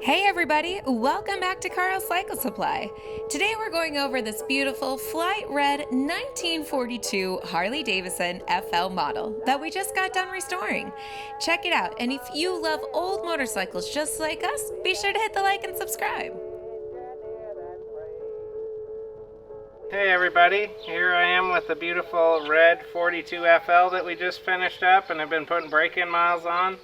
Hey everybody, welcome back to Carl's Cycle Supply. Today we're going over this beautiful Flight Red 1942 Harley-Davidson FL model that we just got done restoring. Check it out, and if you love old motorcycles just like us, be sure to hit the like and subscribe. Hey everybody, here I am with the beautiful red 42 FL that we just finished up and have been putting break-in miles on.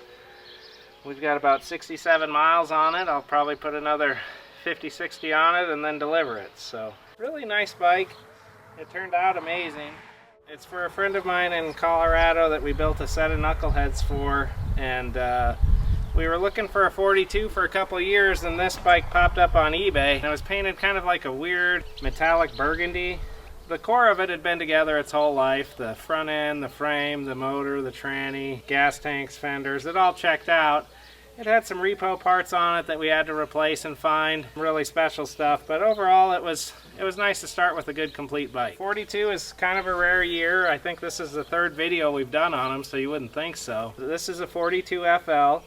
We've got about 67 miles on it. I'll probably put another 50-60 on it and then deliver it. So, really nice bike. It turned out amazing. It's for a friend of mine in Colorado that we built a set of Knuckleheads for, and we were looking for a 42 for a couple years, and this bike popped up on eBay. And it was painted kind of like a weird metallic burgundy. The core of it had been together its whole life. The front end, the frame, the motor, the tranny, gas tanks, fenders, it all checked out. It had some repo parts on it that we had to replace and find, really special stuff, but overall it was nice to start with a good complete bike. 42 is kind of a rare year. I think this is the third video we've done on them, so you wouldn't think so. This is a 42 FL,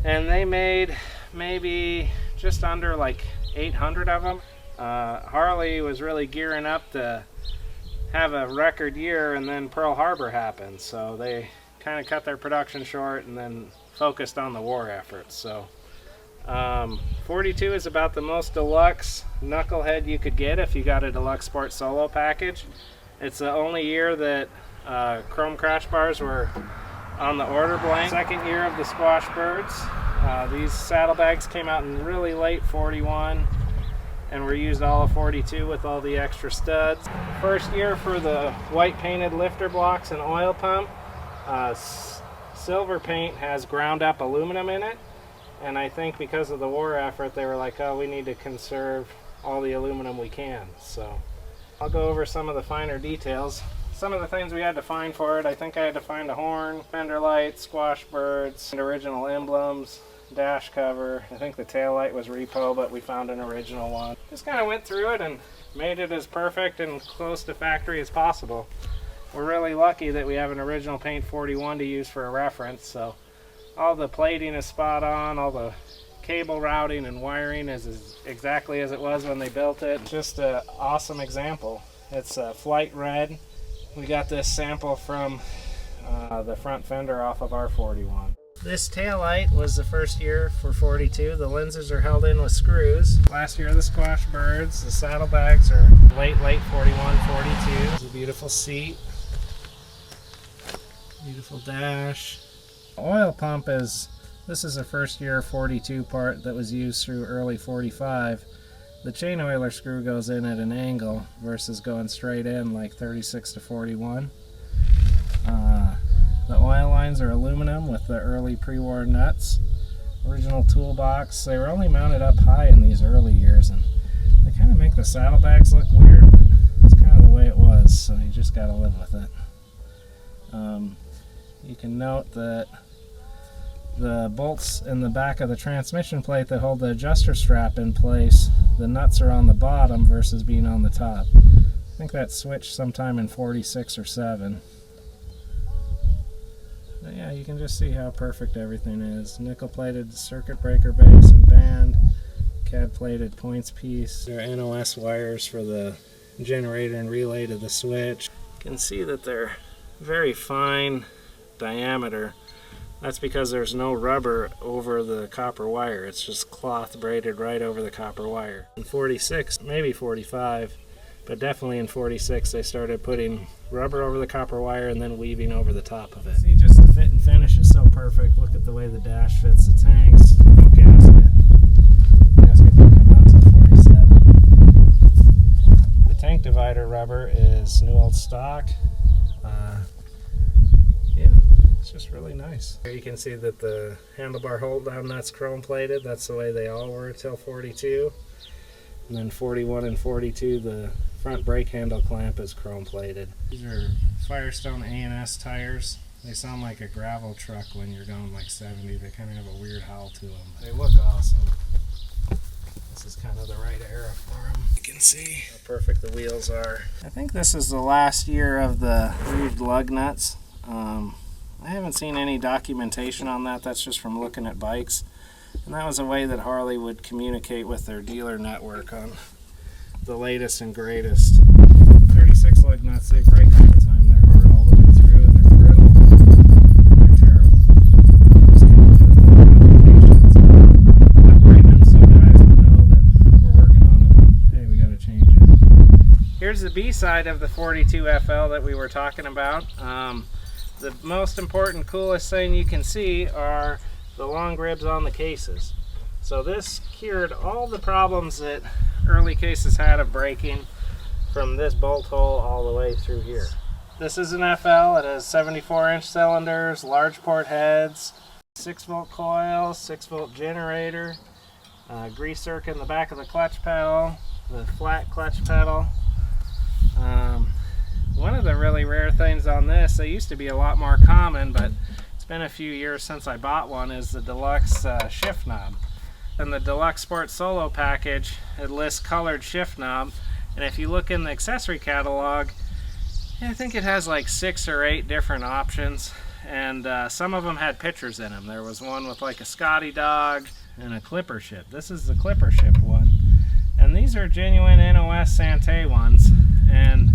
and they made maybe just under like 800 of them. Harley was really gearing up to have a record year, and then Pearl Harbor happened, so they kind of cut their production short and then focused on the war efforts. So 42 is about the most deluxe knucklehead you could get if you got a Deluxe Sport Solo package. It's the only year that chrome crash bars were on the order blank. Second year of the squash birds. These saddlebags came out in really late 41 and were used all of 42 with all the extra studs. First year for the white painted lifter blocks and oil pump. Silver paint has ground up aluminum in it, and I think because of the war effort they were like, oh, we need to conserve all the aluminum we can. So I'll go over some of the finer details. Some of the things we had to find for it: I think I had to find a horn, fender lights, squash birds, and original emblems, dash cover. I think the tail light was repo, but we found an original one. Just kind of went through it and made it as perfect and close to factory as possible. We're really lucky that we have an original paint 41 to use for a reference, so all the plating is spot on, all the cable routing and wiring is exactly as it was when they built it. Just an awesome example. It's a Flight Red. We got this sample from the front fender off of our 41. This tail light was the first year for 42. The lenses are held in with screws. Last year the squash birds. The saddlebags are late 41, 42. It's a beautiful seat. Beautiful dash. Oil pump this is a first year 42 part that was used through early 45. The chain oiler screw goes in at an angle versus going straight in like 36 to 41. The oil lines are aluminum with the early pre-war nuts. Original toolbox. They were only mounted up high in these early years, and they kind of make the saddlebags look weird, but it's kind of the way it was, so you just got to live with it. You can note that the bolts in the back of the transmission plate that hold the adjuster strap in place, the nuts are on the bottom versus being on the top. I think that switched sometime in 46 or 7. But yeah, you can just see how perfect everything is. Nickel plated circuit breaker base and band, cad plated points piece. There are NOS wires for the generator and relay to the switch. You can see that they're very fine diameter. That's because there's no rubber over the copper wire. It's just cloth braided right over the copper wire. In 46, maybe 45, but definitely in 46 they started putting rubber over the copper wire and then weaving over the top of it. See, just the fit and finish is so perfect. Look at the way the dash fits the tanks. No gasket. Gasket didn't come out till 47. The tank divider rubber is new old stock. Yeah, it's just really nice. Here you can see that the handlebar hold down nuts chrome plated. That's the way they all were till 42. And then 41 and 42, the front brake handle clamp is chrome plated. These are Firestone A&S tires. They sound like a gravel truck when you're going like 70. They kind of have a weird howl to them. They look awesome. This is kind of the right era for them. You can see how perfect the wheels are. I think this is the last year of the grooved lug nuts. I haven't seen any documentation on that. That's just from looking at bikes. And that was a way that Harley would communicate with their dealer network on the latest and greatest. 36 lug nuts, they break all the time. They're hard all the way through and they're brittle. They're terrible. Upgrade them so guys will know that we're working on it. Hey, we got to change it. Here's the B side of the 42 FL that we were talking about. The most important, coolest thing you can see are the long ribs on the cases. So this cured all the problems that early cases had of breaking from this bolt hole all the way through here. This is an FL. It has 74-inch cylinders, large port heads, 6-volt coil, 6-volt generator, grease zerk in the back of the clutch pedal, the flat clutch pedal. One of the really rare things on this, they used to be a lot more common, but it's been a few years since I bought one, is the Deluxe shift knob. In the Deluxe Sport Solo package, it lists colored shift knob, and if you look in the accessory catalog, I think it has like 6 or 8 different options, and some of them had pictures in them. There was one with like a Scotty dog and a clipper ship. This is the clipper ship one, and these are genuine NOS Sante ones, and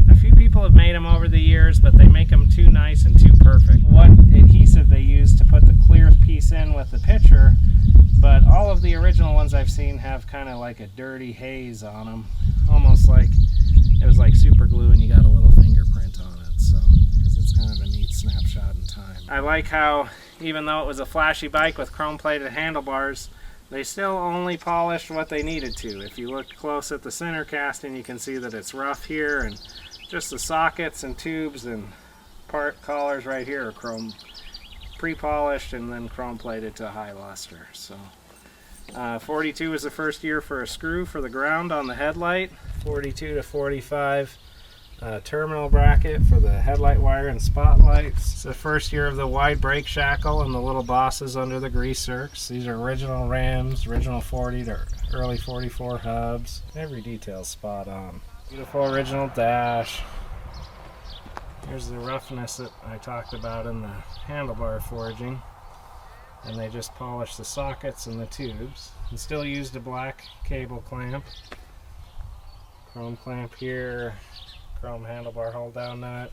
a few people have made them over the years, but they make them too nice and too perfect. What adhesive they use to put the clear piece in with the picture, but all of the original ones I've seen have kind of like a dirty haze on them, almost like it was like super glue and you got a little fingerprint on it. So, because it's kind of a neat snapshot in time. I like how, even though it was a flashy bike with chrome plated handlebars, they still only polished what they needed to. If you look close at the center casting, you can see that it's rough here, and just the sockets and tubes and part collars right here are chrome pre-polished and then chrome plated to high luster. So 42 was the first year for a screw for the ground on the headlight. 42 to 45 terminal bracket for the headlight wire and spotlights. It's the first year of the wide brake shackle and the little bosses under the grease zerks. These are original rims, original 40 to early 44 hubs. Every detail's spot on. Beautiful original dash. Here's the roughness that I talked about in the handlebar forging. And they just polished the sockets and the tubes. And still used a black cable clamp. Chrome clamp here. Chrome handlebar hold down nut.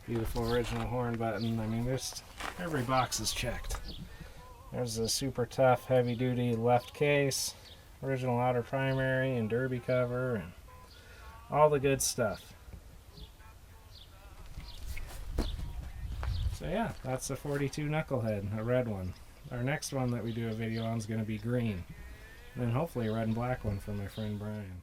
Beautiful original horn button. I mean, just every box is checked. There's a super tough heavy duty left case. Original outer primary and derby cover and all the good stuff. So yeah, that's the 42 Knucklehead, a red one. Our next one that we do a video on is going to be green. And then hopefully a red and black one for my friend Brian.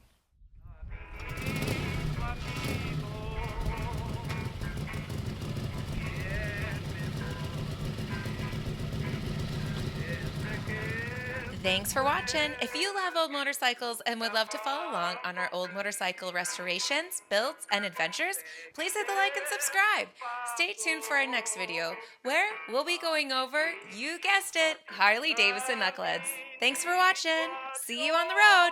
Thanks for watching. If you love old motorcycles and would love to follow along on our old motorcycle restorations, builds, and adventures, please hit the like and subscribe. Stay tuned for our next video, where we'll be going over, you guessed it, Harley-Davidson Knuckleheads. Thanks for watching. See you on the road.